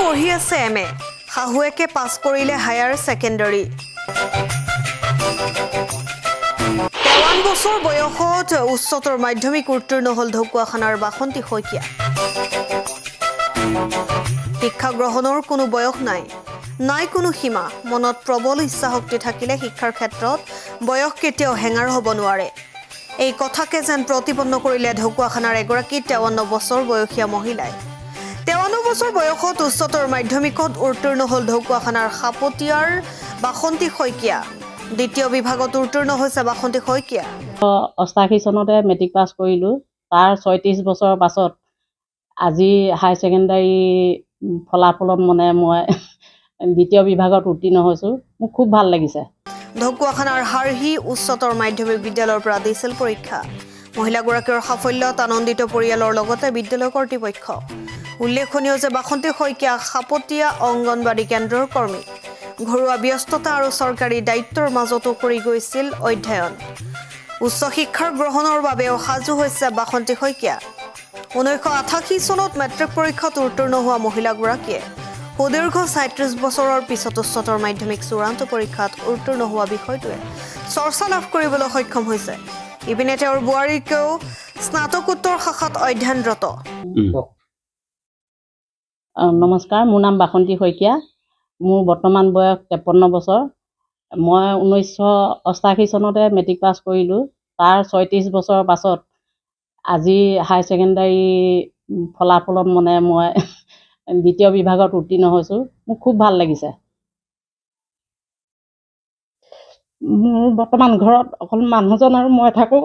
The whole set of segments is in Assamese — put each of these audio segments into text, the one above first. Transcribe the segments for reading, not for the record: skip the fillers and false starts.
পঢ়ি আছে MA শাহুৱেকে পাছ কৰিলে হায়াৰ ছেকেণ্ডাৰী 53 বছৰ বয়সত উচ্চতৰ মাধ্যমিক উত্তীৰ্ণ হল ঢকুৱাখানাৰ বাসন্তী শইকীয়া শিক্ষা গ্ৰহণৰ কোনো বয়স নাই কোনো সীমা মনত প্ৰবল ইচ্ছা শক্তি থাকিলে শিক্ষাৰ ক্ষেত্ৰত বয়স কেতিয়াও হেঙাৰ হ'ব নোৱাৰে এই কথাকে যেন প্ৰতিপন্ন কৰিলে ঢকুৱাখানাৰ এগৰাকী 53 বছৰ বয়সীয়া মহিলাই 53 বছৰ বয়সত উচ্চতৰ মাধ্যমিকত উত্তীৰ্ণ হল ঢকুৱাখানাৰ খাপতিয়াৰ বাসন্তী শইকীয়া দ্বিতীয় বিভাগত উত্তীৰ্ণ হৈছে বাসন্তী শইকীয়া 88 চনতে মেট্ৰিক পাছ কৰিলোঁ তাৰ 36 বছৰৰ পাছত আজি হাই ছেকেণ্ডাৰী ফলাফলত মানে মই দ্বিতীয় বিভাগত উত্তীৰ্ণ হৈছোঁ মোক খুব ভাল লাগিছে ঢকুৱাখানাৰ হাৰহি উচ্চতৰ মাধ্যমিক বিদ্যালয়ৰ পৰা দিছিল পৰীক্ষা মহিলাগৰাকীৰ সাফল্যত আনন্দিত পৰিয়ালৰ লগতে বিদ্যালয় কৰ্তৃপক্ষ উল্লেখনীয় যে বাসন্তী শইকীয়া খাপতিয়া অংগনবাড়ী কেন্দ্ৰৰ কৰ্মী ঘৰুৱা ব্যস্ততা আৰু চৰকাৰী দায়িত্বৰ মাজতো কৰি গৈছিল অধ্যয়ন উচ্চ শিক্ষাৰ গ্ৰহণৰ বাবেও সাজু হৈছে বাসন্তী শইকীয়া 1988 চনত মেট্ৰিক পৰীক্ষাত উত্তীৰ্ণ হোৱা মহিলাগৰাকীয়ে সুদীৰ্ঘ 37 বছৰৰ পিছত উচ্চতৰ মাধ্যমিক চূড়ান্ত পৰীক্ষাত উত্তীৰ্ণ হোৱা বিষয়টোৱে চৰ্চা লাভ কৰিবলৈ সক্ষম হৈছে ইপিনে তেওঁৰ বোৱাৰীকেও স্নাতকোত্তৰ শাখাত অধ্যয়নৰত নমস্কাৰ মোৰ নাম বাসন্তী শইকীয়া মোৰ বৰ্তমান বয়স 53 বছৰ মই 1988 চনতে মেট্ৰিক পাছ কৰিলোঁ তাৰ 36 বছৰৰ পাছত আজি হাই ছেকেণ্ডাৰী ফলাফলত মানে মই দ্বিতীয় বিভাগত উত্তীৰ্ণ হৈছোঁ মোক খুব ভাল লাগিছে মোৰ বৰ্তমান ঘৰত অকল মানুহজন আৰু মই থাকোঁ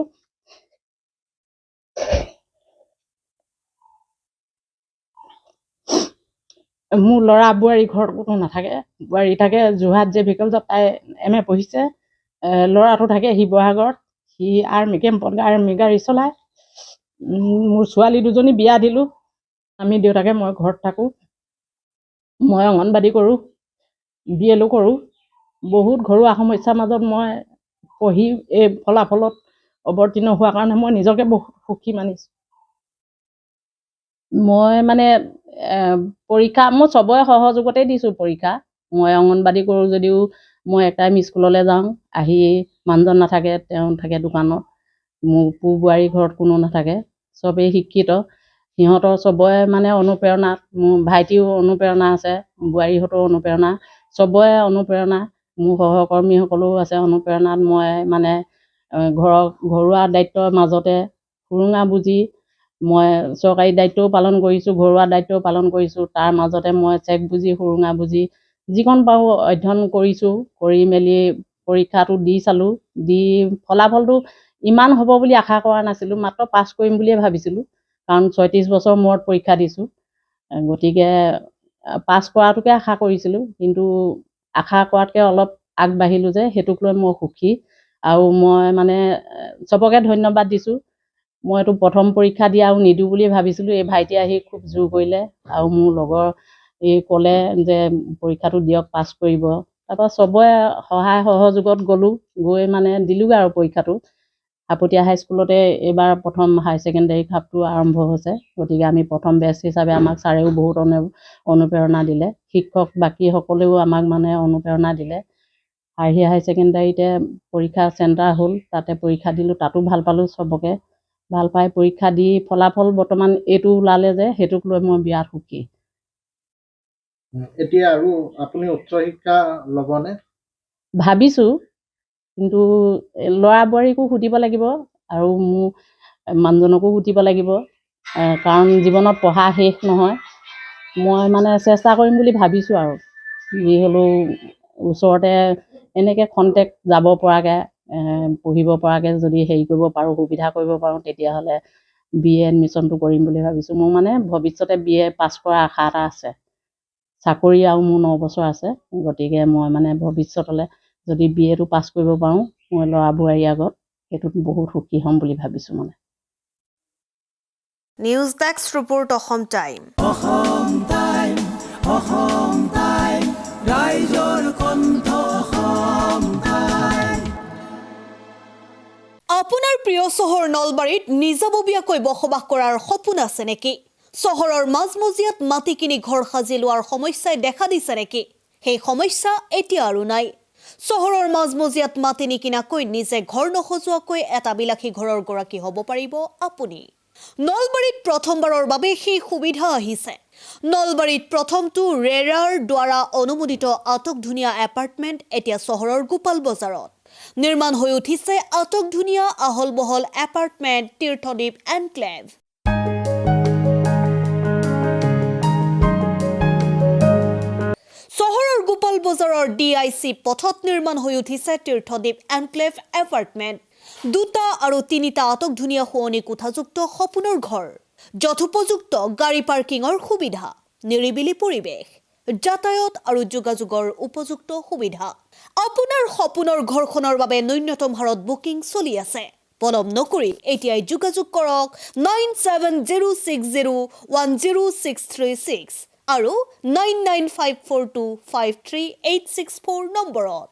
মোৰ ল'ৰা বোৱাৰী ঘৰত কোনো নাথাকে বোৱাৰী থাকে যোৰহাট যে ভিকলজত তাই MA পঢ়িছে ল'ৰাটো থাকে শিৱসাগৰত সি আৰ্মি কেম্পত আৰ্মি গাড়ী চলায় মোৰ ছোৱালী দুজনী বিয়া দিলোঁ আমি দেউতাকে মই ঘৰত থাকোঁ মই অংগনবাড়ী কৰোঁ BLO কৰোঁ বহুত ঘৰুৱা সমস্যাৰ মাজত মই পঢ়ি এই ফলাফলত অৱতীৰ্ণ হোৱাৰ কাৰণে মই নিজকে বহুত সুখী মানিছোঁ মই মানে পৰীক্ষা মই চবৰে সহযোগতেই দিছোঁ পৰীক্ষা মই অংগনবাড়ী কৰোঁ যদিও মই এক টাইম স্কুললৈ যাওঁ আহি মানুহজন নাথাকে তেওঁ থাকে দোকানত মোৰ পু বোৱাৰী ঘৰত কোনো নাথাকে চবেই শিক্ষিত সিহঁতৰ চবৰে মানে অনুপ্ৰেৰণাত মোৰ ভাইটিও অনুপ্ৰেৰণা আছে বোৱাৰীহঁতৰ অনুপ্ৰেৰণা চবৰে অনুপ্ৰেৰণা মোৰ সহকৰ্মীসকলেও আছে অনুপ্ৰেৰণাত মই মানে ঘৰুৱা দায়িত্বৰ মাজতে সুৰুঙা বুজি মই চৰকাৰী দায়িত্বও পালন কৰিছোঁ ঘৰুৱা দায়িত্বও পালন কৰিছোঁ তাৰ মাজতে মই চেক বুজি সুৰুঙা বুজি যিকণ পাৰোঁ অধ্যয়ন কৰিছোঁ কৰি মেলি পৰীক্ষাটো দি চালোঁ দি ফলাফলটো ইমান হ'ব বুলি আশা কৰা নাছিলোঁ মাত্ৰ পাছ কৰিম বুলিয়ে ভাবিছিলোঁ কাৰণ 36 বছৰ মূৰত পৰীক্ষা দিছোঁ গতিকে পাছ কৰাটোকে আশা কৰিছিলোঁ কিন্তু আশা কৰাতকৈ অলপ আগবাঢ়িলোঁ যে সেইটোক লৈ মই সুখী আৰু মই মানে চবকে ধন্যবাদ দিছোঁ মই এইটো প্ৰথম পৰীক্ষা দিয়া আৰু নিদিওঁ বুলি ভাবিছিলোঁ এই ভাইটি আহি খুব জোৰ কৰিলে আৰু মোৰ লগৰ এই ক'লে যে পৰীক্ষাটো দিয়ক পাছ কৰিব তাৰপৰা চবৰে সহায় সহযোগত গ'লোঁ গৈ মানে দিলোঁগৈ আৰু পৰীক্ষাটো খাপতিয়া হাইস্কুলতে এইবাৰ প্ৰথম হাই ছেকেণ্ডাৰী খাপটো আৰম্ভ হৈছে গতিকে আমি প্ৰথম বেচ হিচাপে আমাক ছাৰেও বহুত অনুপ্ৰেৰণা দিলে শিক্ষক বাকীসকলেও আমাক মানে অনুপ্ৰেৰণা দিলে হাৰহি হাই ছেকেণ্ডাৰীতে পৰীক্ষা চেণ্টাৰ হ'ল তাতে পৰীক্ষা দিলোঁ তাতো ভাল পালোঁ চবকে ভাল পাই পৰীক্ষা দি ফলাফল বৰ্তমান এইটো ওলালে যে সেইটোক লৈ মই বিৰাট সুখী এতিয়া আৰু আপুনি উচ্চ শিক্ষা ল'বনে ভাবিছোঁ কিন্তু ল'ৰা বোৱাৰীকো সুধিব লাগিব আৰু মোৰ মানুহজনকো সুধিব লাগিব কাৰণ জীৱনত পঢ়া শেষ নহয় মই মানে চেষ্টা কৰিম বুলি ভাবিছোঁ আৰু যি হ'লেও ওচৰতে এনেকৈ খন্তেক যাব পৰাকৈ পঢ়িব পৰাকৈ যদি হেৰি কৰিব পাৰোঁ সুবিধা কৰিব পাৰোঁ তেতিয়াহ'লে BA এডমিশ্যনটো কৰিম বুলি ভাবিছোঁ মোৰ মানে ভৱিষ্যতে BA পাছ কৰা আশা এটা আছে চাকৰি আৰু মোৰ 9 বছৰ আছে গতিকে মই মানে ভৱিষ্যতলৈ যদি BAটো পাছ কৰিব পাৰোঁ মই ল'ৰা বোৱাৰীৰ আগত সেইটোত বহুত সুখী হ'ম বুলি ভাবিছোঁ মানে news desk report Assam time ৰাইজৰ কণ্ঠ অসম টাইম আপোনাৰ প্ৰিয় চহৰ নলবাৰীত নিজাববীয়াকৈ বসবাস কৰাৰ সপোন আছে নেকি চহৰৰ মাজমজিয়াত মাটি কিনি ঘৰ সাজি লোৱাৰ সমস্যাই দেখা দিছে নেকি? সেই সমস্যা এতিয়া আৰু নাই। চহৰৰ মাজমজিয়াত মাটি নিকিনাকৈ নিজে ঘৰ নসজোৱাকৈ এটা বিলাসী ঘৰৰ গৰাকী হ'ব পাৰিব আপুনি। নলবাৰীত প্ৰথমবাৰৰ বাবে সেই সুবিধা আহিছে। নলবাৰীত প্ৰথমটো ৰেৰাৰ দ্বাৰা অনুমোদিত আটকধুনীয়া এপাৰ্টমেণ্ট এতিয়া চহৰৰ গোপাল বজাৰত নিৰ্মাণ হৈ উঠিছে। আটকধুনীয়া আহল বহল এপাৰ্টমেণ্ট তীৰ্থদ্বীপ এনক্লেভ। চহৰৰ গোপাল বজাৰৰ DIC পথত নিৰ্মাণ হৈ উঠিছে তীৰ্থদ্বীপ এনক্লেভ এপাৰ্টমেণ্ট। 2টা আৰু 3টা আটকধুনীয়া শুৱনি কোঠাযুক্ত সপোনৰ ঘৰ, যথোপযুক্ত গাড়ী পাৰ্কিঙৰ সুবিধা, নিৰিবিলি পৰিৱেশ, যাতায়াত আৰু যোগাযোগৰ উপযুক্ত সুবিধা। আপোনাৰ সপোনৰ ঘৰখনৰ বাবে ন্যূনতম হাৰত বুকিং চলি আছে। পলম নকৰি এতিয়াই যোগাযোগ কৰক 9706010636 আৰু 9954253864 নম্বৰত।